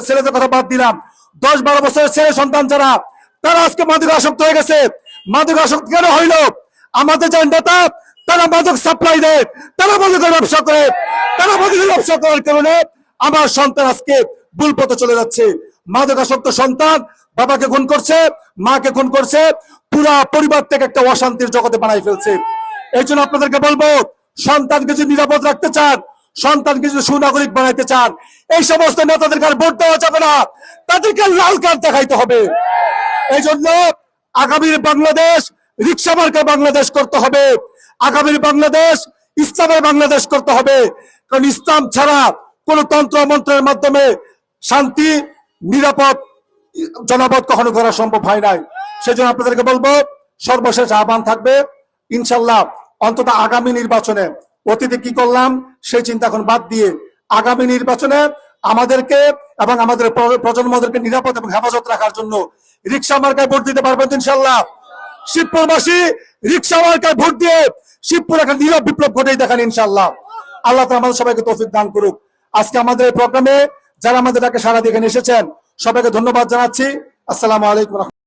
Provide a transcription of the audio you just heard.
ছেলেদের কথা বাদ দিলাম, 10-12 বছরের ছেলে সন্তান যারা, তারা আজকে মাদক আসক্ত হয়ে গেছে। মাদক আসক্ত কেন হইল? আমাদের যারা নেতা, তারা মাদক সাপ্লাই দেয়, তারা মাদকের ব্যবসা করে, তারা মাদকের ব্যবসা করার কারণে আমার সন্তান আজকে ভুল পথে চলে যাচ্ছে। মাদক আসক্ত সন্তান বাবাকে খুন করছে, মাকে খুন করছে, পুরা পরিবার থেকে একটা অশান্তির জগতে বানাই ফেলছে। এই জন্য আপনাদেরকে বলবো, সন্তানকে যদি নিরাপদ রাখতে চান, সন্তানকে যদি সুনাগরিক বানাইতে চান, এই সমস্ত নেতাদেরকে আর ভোট দেওয়া যাবে না, তাদেরকে লাল কার্ড দেখাইতে হবে। এই জন্য আগামীর বাংলাদেশ রিক্সা মার্কা বাংলাদেশ করতে হবে। আগামীর বাংলাদেশ ইসলামের বাংলাদেশ করতে হবে। কারণ ইসলাম ছাড়া কোন তন্ত্র মন্ত্রের মাধ্যমে শান্তি, নিরাপদ জনপদ কখনো করা সম্ভব হয় নাই। সেজন্য আপনাদেরকে বলবো, সর্বশেষ আহ্বান থাকবে, ইনশাল্লাহ অন্তত আগামী নির্বাচনে অতীতে কি করলাম সেই চিন্তা এখন বাদ দিয়ে আগামী নির্বাচনে আমাদেরকে এবং আমাদের প্রজন্মদেরকে নিরাপদ এবং হেফাজত রাখার জন্য রিক্সা মার্কায় ভোট দিতে পারবেন ইনশাল্লাহ। শিবপুরবাসী রিক্সা মার্কায় ভোট দিয়ে শিবপুর একটা নীরব বিপ্লব ঘটেই দেখান ইনশাল্লাহ। আল্লাহ তাআলা আমাদের সবাইকে তৌফিক দান করুক। আজকে আমাদের এই প্রোগ্রামে যারা আমাদের ডাকে সাড়া দিয়ে এখানে এসেছেন, সবাইকে ধন্যবাদ জানাচ্ছি। আসসালামু আলাইকুম।